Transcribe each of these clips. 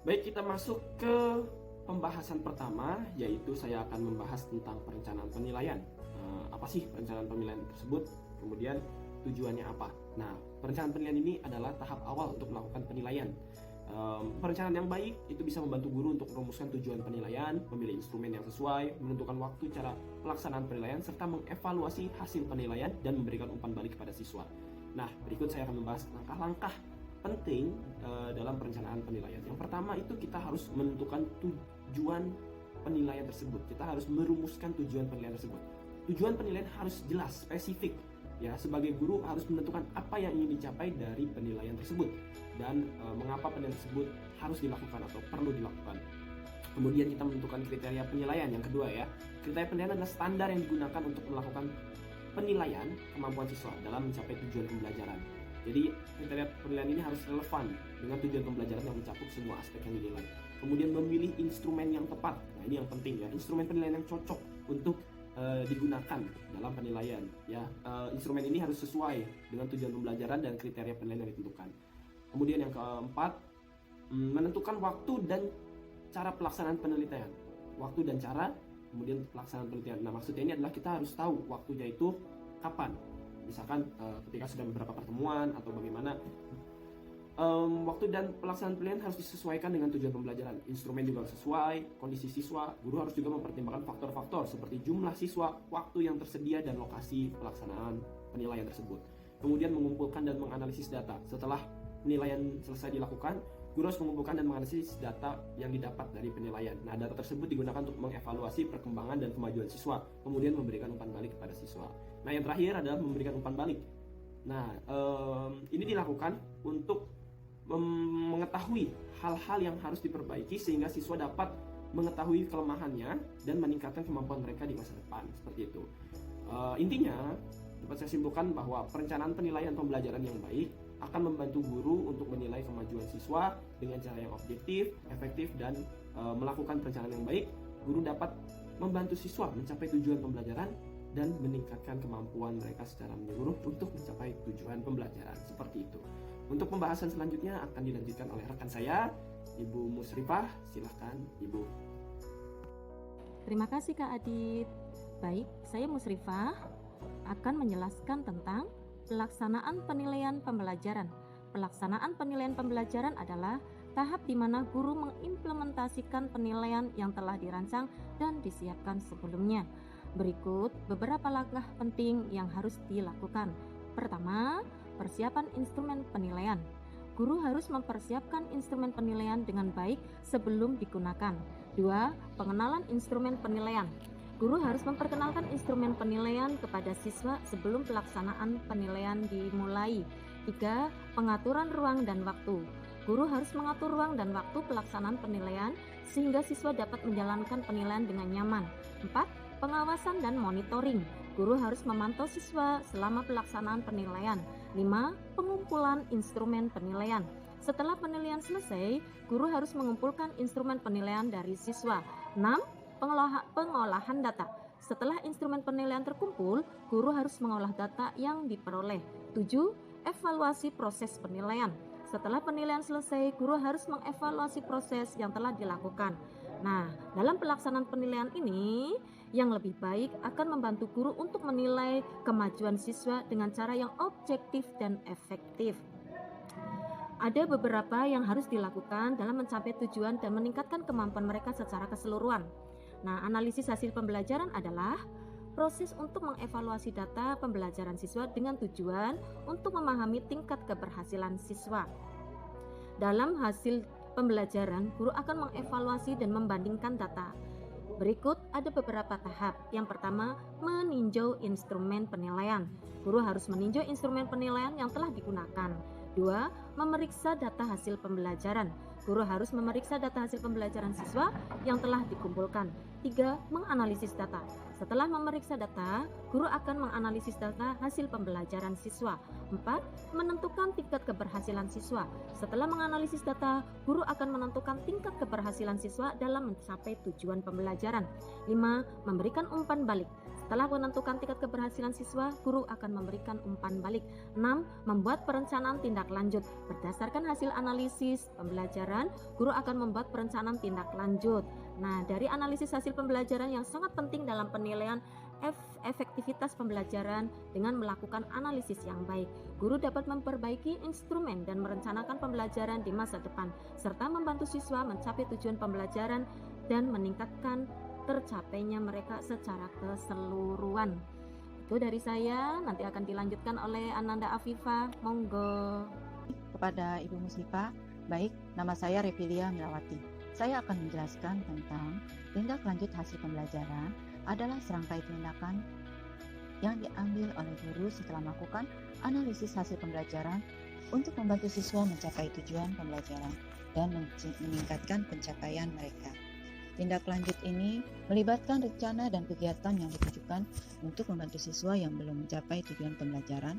Baik, kita masuk ke pembahasan pertama, yaitu saya akan membahas tentang perencanaan penilaian. Apa sih perencanaan penilaian tersebut? Kemudian tujuannya apa? Nah, perencanaan penilaian ini adalah tahap awal untuk melakukan penilaian. Perencanaan yang baik itu bisa membantu guru untuk merumuskan tujuan penilaian, memilih instrumen yang sesuai, menentukan waktu cara pelaksanaan penilaian, serta mengevaluasi hasil penilaian dan memberikan umpan balik kepada siswa. Nah, berikut saya akan membahas langkah-langkah penting dalam perencanaan penilaian. Yang pertama itu kita harus menentukan tujuan penilaian tersebut. Kita harus merumuskan tujuan penilaian tersebut. Tujuan penilaian harus jelas, spesifik. Ya, sebagai guru harus menentukan apa yang ingin dicapai dari penilaian tersebut dan mengapa penilaian tersebut harus dilakukan atau perlu dilakukan. Kemudian kita menentukan kriteria penilaian. Yang kedua ya, kriteria penilaian adalah standar yang digunakan untuk melakukan penilaian kemampuan siswa dalam mencapai tujuan pembelajaran. Jadi kriteria penilaian ini harus relevan dengan tujuan pembelajaran yang mencakup semua aspek yang dinilai. Kemudian memilih instrumen yang tepat. Nah, ini yang penting ya, instrumen penilaian yang cocok untuk digunakan dalam penilaian. Ya, instrumen ini harus sesuai dengan tujuan pembelajaran dan kriteria penilaian yang ditentukan. Kemudian yang keempat, menentukan waktu dan cara pelaksanaan penelitian. Waktu dan cara, kemudian pelaksanaan penelitian. Nah, maksudnya ini adalah kita harus tahu waktunya itu kapan. Misalkan ketika sudah beberapa pertemuan atau bagaimana. Waktu dan pelaksanaan penilaian harus disesuaikan dengan tujuan pembelajaran. Instrumen juga harus sesuai, kondisi siswa. Guru harus juga mempertimbangkan faktor-faktor seperti jumlah siswa, waktu yang tersedia, dan lokasi pelaksanaan penilaian tersebut. Kemudian mengumpulkan dan menganalisis data. Setelah penilaian selesai dilakukan, guru harus mengumpulkan dan menganalisis data yang didapat dari penilaian. Nah, data tersebut digunakan untuk mengevaluasi perkembangan dan kemajuan siswa, kemudian memberikan umpan balik kepada siswa. Nah, yang terakhir adalah memberikan umpan balik. Nah, ini dilakukan untuk mengetahui hal-hal yang harus diperbaiki sehingga siswa dapat mengetahui kelemahannya dan meningkatkan kemampuan mereka di masa depan. Seperti itu. Intinya, dapat saya simpulkan bahwa perencanaan penilaian pembelajaran yang baik akan membantu guru untuk menilai kemajuan siswa dengan cara yang objektif, efektif, dan melakukan perencanaan yang baik. Guru dapat membantu siswa mencapai tujuan pembelajaran dan meningkatkan kemampuan mereka secara menyeluruh untuk mencapai tujuan pembelajaran. Seperti itu. Untuk pembahasan selanjutnya akan dilanjutkan oleh rekan saya, Ibu Musrifah. Silahkan, Ibu. Terima kasih Kak Adit. Baik, saya Musrifah akan menjelaskan tentang pelaksanaan penilaian pembelajaran. Pelaksanaan penilaian pembelajaran adalah tahap di mana guru mengimplementasikan penilaian yang telah dirancang dan disiapkan sebelumnya. Berikut beberapa langkah penting yang harus dilakukan. Pertama, persiapan instrumen penilaian. Guru harus mempersiapkan instrumen penilaian dengan baik sebelum digunakan. 2. Pengenalan instrumen penilaian. Guru harus memperkenalkan instrumen penilaian kepada siswa sebelum pelaksanaan penilaian dimulai. 3. Pengaturan ruang dan waktu. Guru harus mengatur ruang dan waktu pelaksanaan penilaian sehingga siswa dapat menjalankan penilaian dengan nyaman. 4. Pengawasan dan monitoring. Guru harus memantau siswa selama pelaksanaan penilaian. 5. Pengumpulan instrumen penilaian. Setelah penilaian selesai, guru harus mengumpulkan instrumen penilaian dari siswa. 6. Pengolahan data. Setelah instrumen penilaian terkumpul, guru harus mengolah data yang diperoleh. 7. Evaluasi proses penilaian. Setelah penilaian selesai, guru harus mengevaluasi proses yang telah dilakukan. Nah, dalam pelaksanaan penilaian ini, yang lebih baik akan membantu guru untuk menilai kemajuan siswa dengan cara yang objektif dan efektif. Ada beberapa yang harus dilakukan dalam mencapai tujuan dan meningkatkan kemampuan mereka secara keseluruhan. Nah, analisis hasil pembelajaran adalah proses untuk mengevaluasi data pembelajaran siswa dengan tujuan untuk memahami tingkat keberhasilan siswa. Dalam hasil pembelajaran, guru akan mengevaluasi dan membandingkan data. Berikut ada beberapa tahap. Yang pertama, meninjau instrumen penilaian. Guru harus meninjau instrumen penilaian yang telah digunakan. 2. Memeriksa data hasil pembelajaran. Guru harus memeriksa data hasil pembelajaran siswa yang telah dikumpulkan. 3. Menganalisis data. Setelah memeriksa data, guru akan menganalisis data hasil pembelajaran siswa. 4. Menentukan tingkat keberhasilan siswa. Setelah menganalisis data, guru akan menentukan tingkat keberhasilan siswa dalam mencapai tujuan pembelajaran. 5. Memberikan umpan balik. Setelah menentukan tingkat keberhasilan siswa, guru akan memberikan umpan balik. 6. Membuat perencanaan tindak lanjut. Berdasarkan hasil analisis pembelajaran, guru akan membuat perencanaan tindak lanjut. Nah, dari analisis hasil pembelajaran yang sangat penting dalam penilaian efektivitas pembelajaran dengan melakukan analisis yang baik, guru dapat memperbaiki instrumen dan merencanakan pembelajaran di masa depan, serta membantu siswa mencapai tujuan pembelajaran dan meningkatkan tercapainya mereka secara keseluruhan. Itu dari saya, nanti akan dilanjutkan oleh Ananda Afifa. Monggo. Kepada Ibu Musrifah, baik, nama saya Revilia Melawati. Saya akan menjelaskan tentang tindak lanjut hasil pembelajaran adalah serangkai tindakan yang diambil oleh guru setelah melakukan analisis hasil pembelajaran untuk membantu siswa mencapai tujuan pembelajaran dan meningkatkan pencapaian mereka. Tindak lanjut ini melibatkan rencana dan kegiatan yang ditujukan untuk membantu siswa yang belum mencapai tujuan pembelajaran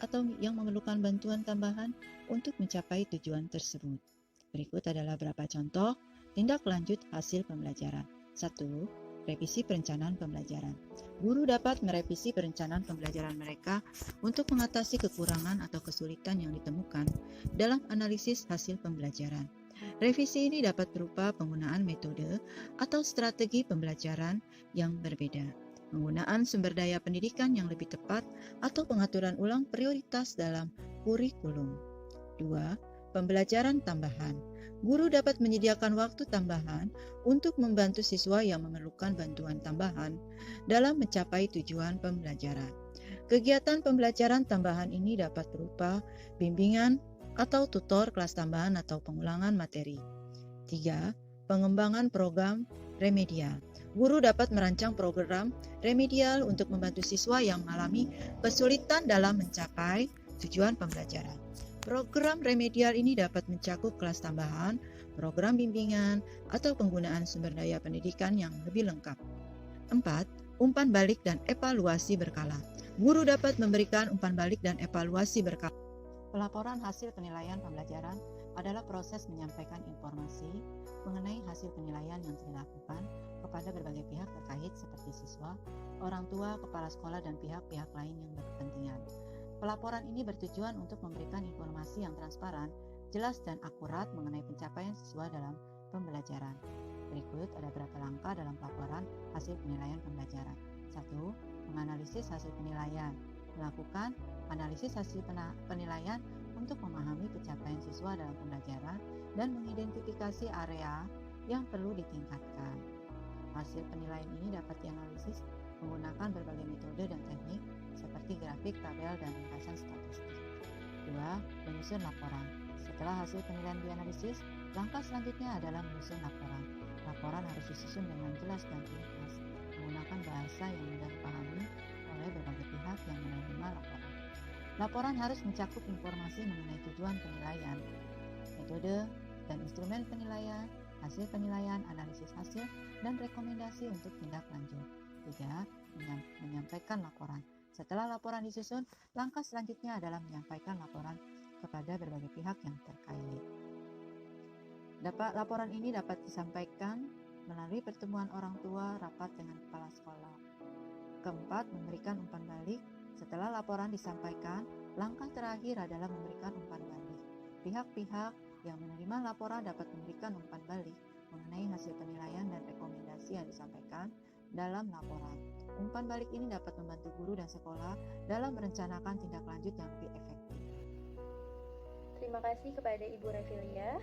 atau yang memerlukan bantuan tambahan untuk mencapai tujuan tersebut. Berikut adalah beberapa contoh tindak lanjut hasil pembelajaran. 1. Revisi perencanaan pembelajaran. Guru dapat merevisi perencanaan pembelajaran mereka untuk mengatasi kekurangan atau kesulitan yang ditemukan dalam analisis hasil pembelajaran. Revisi ini dapat berupa penggunaan metode atau strategi pembelajaran yang berbeda, penggunaan sumber daya pendidikan yang lebih tepat, atau pengaturan ulang prioritas dalam kurikulum. 2. Pembelajaran tambahan. Guru dapat menyediakan waktu tambahan untuk membantu siswa yang memerlukan bantuan tambahan dalam mencapai tujuan pembelajaran. Kegiatan pembelajaran tambahan ini dapat berupa bimbingan atau tutor kelas tambahan atau pengulangan materi. 3. Pengembangan program remedial. Guru dapat merancang program remedial untuk membantu siswa yang mengalami kesulitan dalam mencapai tujuan pembelajaran. Program remedial ini dapat mencakup kelas tambahan, program bimbingan, atau penggunaan sumber daya pendidikan yang lebih lengkap. 4. Umpan balik dan evaluasi berkala. Guru dapat memberikan umpan balik dan evaluasi berkala. Pelaporan hasil penilaian pembelajaran adalah proses menyampaikan informasi mengenai hasil penilaian yang dilakukan kepada berbagai pihak terkait seperti siswa, orang tua, kepala sekolah, dan pihak-pihak lain yang berkepentingan. Pelaporan ini bertujuan untuk memberikan informasi yang transparan, jelas, dan akurat mengenai pencapaian siswa dalam pembelajaran. Berikut ada beberapa langkah dalam pelaporan hasil penilaian pembelajaran. 1. Menganalisis hasil penilaian. Melakukan analisis hasil penilaian untuk memahami pencapaian siswa dalam pembelajaran dan mengidentifikasi area yang perlu ditingkatkan. Hasil penilaian ini dapat dianalisis menggunakan berbagai metode dan teknik seperti grafik, tabel, dan ringkasan statistik. 2. Menyusun laporan. Setelah hasil penilaian dianalisis, langkah selanjutnya adalah menyusun laporan. Laporan harus disusun dengan jelas dan ringkas, menggunakan bahasa yang mudah dipahami oleh berbagai pihak yang menerima laporan. Laporan harus mencakup informasi mengenai tujuan penilaian, metode dan instrumen penilaian, hasil penilaian, analisis hasil, dan rekomendasi untuk tindak lanjut. 3. Menyampaikan laporan. Setelah laporan disusun, langkah selanjutnya adalah menyampaikan laporan kepada berbagai pihak yang terkait. Laporan ini dapat disampaikan melalui pertemuan orang tua, rapat dengan kepala sekolah. 4. Memberikan umpan balik. Setelah laporan disampaikan, langkah terakhir adalah memberikan umpan balik. Pihak-pihak yang menerima laporan dapat memberikan umpan balik mengenai hasil penilaian dan rekomendasi yang disampaikan dalam laporan. Umpan balik ini dapat membantu guru dan sekolah dalam merencanakan tindak lanjut yang lebih efektif. Terima kasih kepada Ibu Revilia.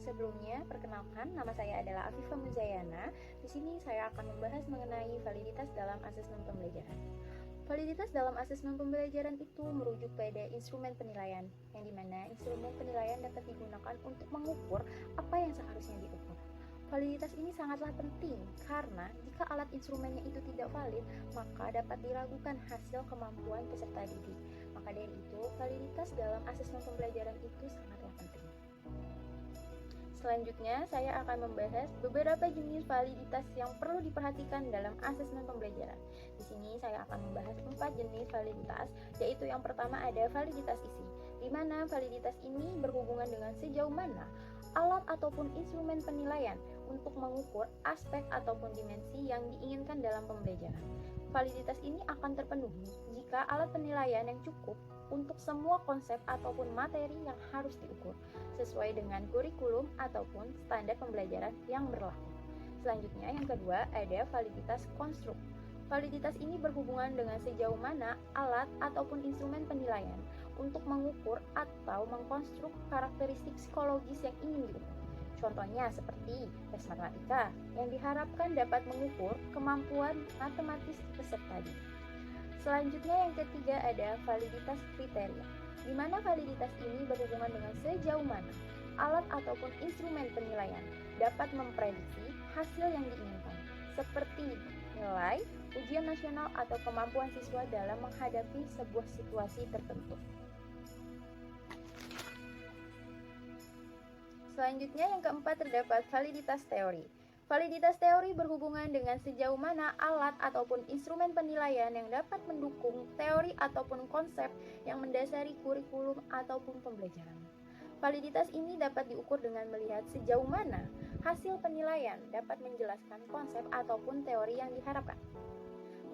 Sebelumnya, perkenalkan, nama saya adalah Afifa Muzayana. Di sini saya akan membahas mengenai validitas dalam asesmen pembelajaran. Validitas dalam asesmen pembelajaran itu merujuk pada instrumen penilaian, yang dimana instrumen penilaian dapat digunakan untuk mengukur apa yang seharusnya diukur. Validitas ini sangatlah penting karena jika alat instrumennya itu tidak valid, maka dapat diragukan hasil kemampuan peserta didik. Maka dari itu, validitas dalam asesmen pembelajaran itu sangatlah penting. Selanjutnya, saya akan membahas beberapa jenis validitas yang perlu diperhatikan dalam asesmen pembelajaran. Di sini saya akan membahas 4 jenis validitas, yaitu yang pertama ada validitas isi, di mana validitas ini berhubungan dengan sejauh mana alat ataupun instrumen penilaian untuk mengukur aspek ataupun dimensi yang diinginkan dalam pembelajaran. Validitas ini akan terpenuhi jika alat penilaian yang cukup untuk semua konsep ataupun materi yang harus diukur, sesuai dengan kurikulum ataupun standar pembelajaran yang berlaku. Selanjutnya, yang kedua ada validitas konstruk. Validitas ini berhubungan dengan sejauh mana alat ataupun instrumen penilaian untuk mengukur atau mengkonstruk karakteristik psikologis yang ingin diukur. Contohnya seperti tes matematika yang diharapkan dapat mengukur kemampuan matematis peserta didik. Selanjutnya yang ketiga ada validitas kriteria, di mana validitas ini berhubungan dengan sejauh mana alat ataupun instrumen penilaian dapat memprediksi hasil yang diinginkan, seperti nilai, ujian nasional atau kemampuan siswa dalam menghadapi sebuah situasi tertentu. Selanjutnya yang keempat terdapat validitas teori. Validitas teori berhubungan dengan sejauh mana alat ataupun instrumen penilaian yang dapat mendukung teori ataupun konsep yang mendasari kurikulum ataupun pembelajaran. Validitas ini dapat diukur dengan melihat sejauh mana hasil penilaian dapat menjelaskan konsep ataupun teori yang diharapkan.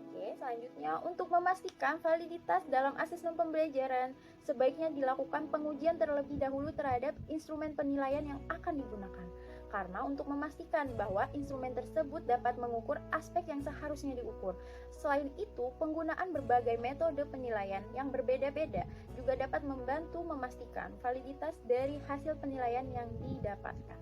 Oke, selanjutnya untuk memastikan validitas dalam asesmen pembelajaran, sebaiknya dilakukan pengujian terlebih dahulu terhadap instrumen penilaian yang akan digunakan. Karena untuk memastikan bahwa instrumen tersebut dapat mengukur aspek yang seharusnya diukur. Selain itu, penggunaan berbagai metode penilaian yang berbeda-beda juga dapat membantu memastikan validitas dari hasil penilaian yang didapatkan.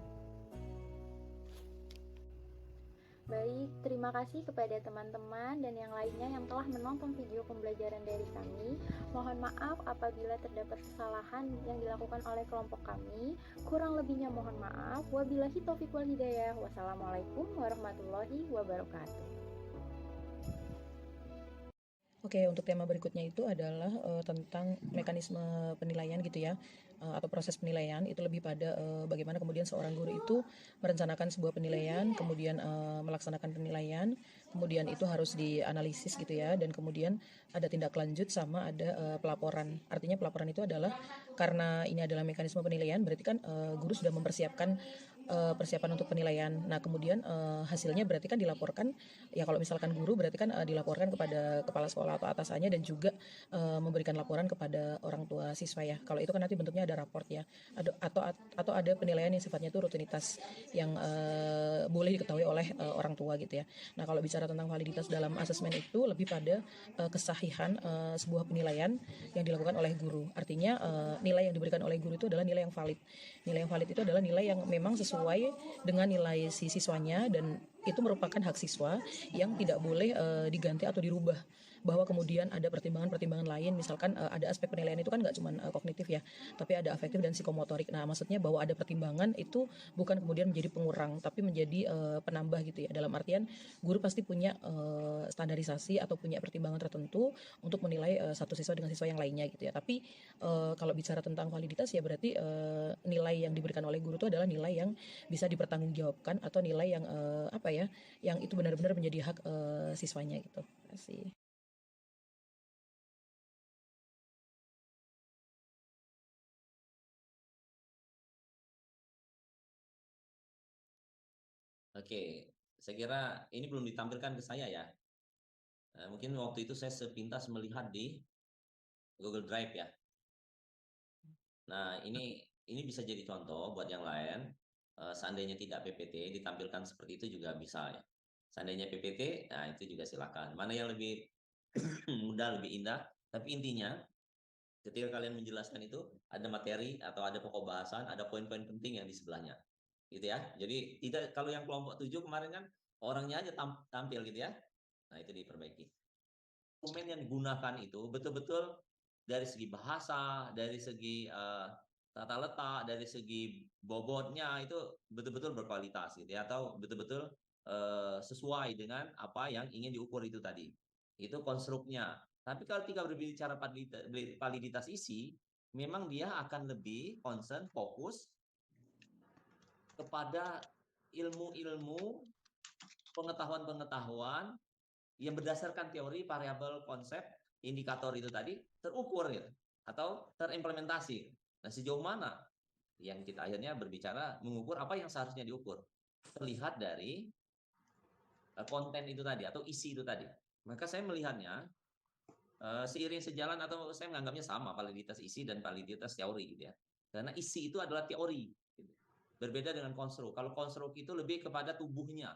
Baik, terima kasih kepada teman-teman dan yang lainnya yang telah menonton video pembelajaran dari kami. Mohon maaf apabila terdapat kesalahan yang dilakukan oleh kelompok kami. Kurang lebihnya mohon maaf. Wabillahi taufiq wal hidayah. Wassalamualaikum warahmatullahi wabarakatuh. Oke, untuk tema berikutnya itu adalah tentang mekanisme penilaian gitu ya, atau proses penilaian. Itu lebih pada bagaimana kemudian seorang guru itu merencanakan sebuah penilaian, kemudian melaksanakan penilaian, kemudian itu harus dianalisis gitu ya, dan kemudian ada tindak lanjut sama ada pelaporan. Artinya pelaporan itu adalah karena ini adalah mekanisme penilaian, berarti kan guru sudah mempersiapkan persiapan untuk penilaian. Nah, kemudian hasilnya berarti kan dilaporkan, ya kalau misalkan guru berarti kan dilaporkan kepada kepala sekolah atau atasannya dan juga memberikan laporan kepada orang tua siswa ya. Kalau itu kan nanti bentuknya ada raport ya, atau ada penilaian yang sifatnya itu rutinitas yang boleh diketahui oleh orang tua gitu ya. Nah, kalau bicara tentang validitas dalam asesmen itu lebih pada kesahihan sebuah penilaian yang dilakukan oleh guru. Artinya nilai yang diberikan oleh guru itu adalah nilai yang valid. Nilai yang valid itu adalah nilai yang memang sesuai dengan nilai si siswanya, dan itu merupakan hak siswa yang tidak boleh diganti atau dirubah. Bahwa kemudian ada pertimbangan-pertimbangan lain, misalkan ada aspek penilaian itu kan nggak cuma kognitif ya, tapi ada afektif dan psikomotorik. Nah, maksudnya bahwa ada pertimbangan itu bukan kemudian menjadi pengurang, tapi menjadi penambah gitu ya. Dalam artian guru pasti punya standarisasi atau punya pertimbangan tertentu untuk menilai satu siswa dengan siswa yang lainnya gitu ya. Tapi kalau bicara tentang validitas ya berarti nilai yang diberikan oleh guru itu adalah nilai yang bisa dipertanggungjawabkan atau nilai yang yang itu benar-benar menjadi hak siswanya gitu. Terima kasih. Oke, saya kira ini belum ditampilkan ke saya ya. Mungkin waktu itu saya sepintas melihat di Google Drive ya. Nah, ini bisa jadi contoh buat yang lain. Seandainya tidak PPT, ditampilkan seperti itu juga bisa ya. Seandainya PPT, nah itu juga silakan. Mana yang lebih mudah, lebih indah. Tapi intinya, ketika kalian menjelaskan itu, ada materi atau ada pokok bahasan, ada poin-poin penting yang di sebelahnya. Gitu ya. Jadi tidak, kalau yang kelompok 7 kemarin kan orangnya aja tampil gitu ya. Nah, itu diperbaiki. Dokumen yang digunakan itu betul-betul dari segi bahasa, dari segi tata letak, dari segi bobotnya itu betul-betul berkualitas gitu ya, atau betul-betul sesuai dengan apa yang ingin diukur itu tadi. Itu konstruknya. Tapi kalau kita berbicara validitas isi, memang dia akan lebih concern, fokus kepada ilmu-ilmu, pengetahuan-pengetahuan yang berdasarkan teori, variabel, konsep, indikator itu tadi terukur gitu, atau terimplementasi. Nah, sejauh mana yang kita akhirnya berbicara mengukur apa yang seharusnya diukur, terlihat dari konten itu tadi atau isi itu tadi. Maka saya melihatnya seiring sejalan atau saya menganggapnya sama validitas isi dan validitas teori gitu ya. Karena isi itu adalah teori, gitu. Berbeda dengan konstruk. Kalau konstruk itu lebih kepada tubuhnya,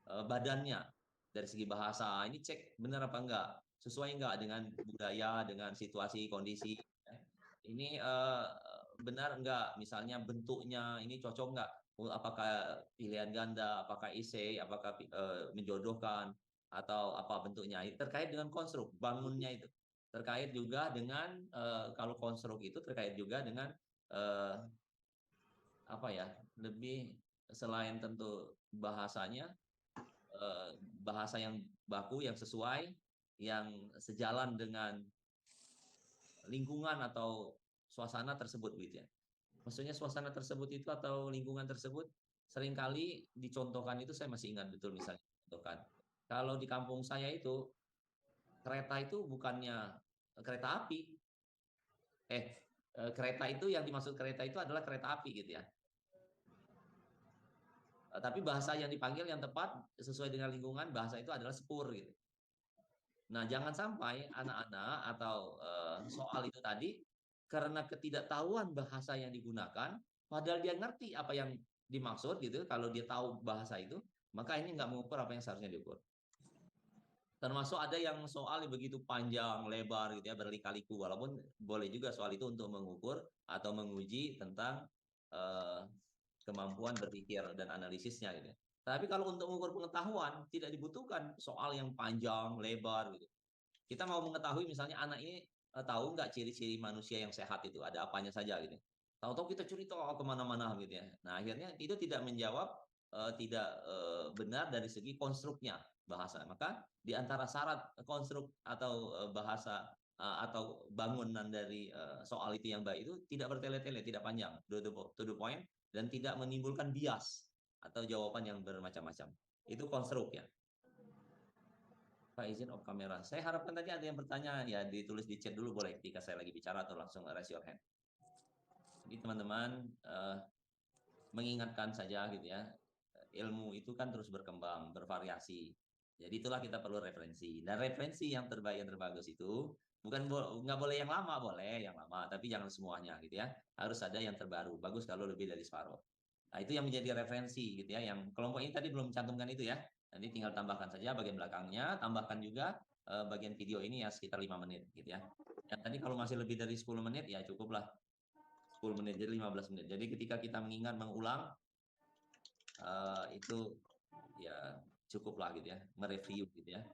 badannya, dari segi bahasa. Ini cek benar apa enggak, sesuai enggak dengan budaya, dengan situasi, kondisi. Ini benar enggak, misalnya bentuknya ini cocok enggak, apakah pilihan ganda, apakah isei, apakah menjodohkan, atau apa bentuknya. Terkait dengan konstruk, bangunnya itu. Terkait juga dengan, kalau konstruk itu terkait juga dengan apa ya, lebih selain tentu bahasanya, bahasa yang baku, yang sesuai, yang sejalan dengan lingkungan atau suasana tersebut gitu ya. Maksudnya suasana tersebut itu atau lingkungan tersebut seringkali dicontohkan itu saya masih ingat betul, misalnya contohkan. Kalau di kampung saya itu kereta itu bukannya kereta api. Kereta itu yang dimaksud kereta itu adalah kereta api gitu ya. Tapi bahasa yang dipanggil yang tepat sesuai dengan lingkungan, bahasa itu adalah sepur gitu. Nah, jangan sampai anak-anak atau soal itu tadi karena ketidaktahuan bahasa yang digunakan, padahal dia ngerti apa yang dimaksud gitu, kalau dia tahu bahasa itu, maka ini nggak mengukur apa yang seharusnya diukur. Termasuk ada yang soal begitu panjang, lebar gitu ya, berlika-liku, walaupun boleh juga soal itu untuk mengukur atau menguji tentang kemampuan berpikir dan analisisnya gitu. Tapi kalau untuk mengukur pengetahuan tidak dibutuhkan soal yang panjang, lebar gitu. Kita mau mengetahui misalnya anak ini tahu nggak ciri-ciri manusia yang sehat itu, ada apanya saja gitu. Tahu-tahu kita cerita kemana-mana gitu ya. Nah, akhirnya itu tidak menjawab, tidak benar dari segi konstruknya bahasa. Maka di antara syarat konstruk atau bahasa atau bangunan dari soal itu yang baik itu tidak bertele-tele, tidak panjang, to the point, dan tidak menimbulkan bias atau jawaban yang bermacam-macam. Itu konstruk ya. Pak, izin off kamera. Saya harapkan tadi ada yang bertanya, ya ditulis di chat dulu boleh ketika saya lagi bicara atau langsung raise your hand. Jadi teman-teman mengingatkan saja gitu ya, ilmu itu kan terus berkembang, bervariasi. Jadi itulah kita perlu referensi. Dan referensi yang terbaik, yang terbagus itu bukan nggak boleh yang lama, boleh yang lama, tapi jangan semuanya gitu ya. Harus ada yang terbaru. Bagus kalau lebih dari separuh. Nah, itu yang menjadi referensi gitu ya. Yang kelompok ini tadi belum cantumkan itu ya. Nanti tinggal tambahkan saja bagian belakangnya, tambahkan juga bagian video ini ya sekitar 5 menit gitu ya. Yang tadi kalau masih lebih dari 10 menit ya cukuplah 10 menit, jadi 15 menit. Jadi ketika kita mengingat, mengulang, itu ya cukuplah gitu ya, mereview gitu ya.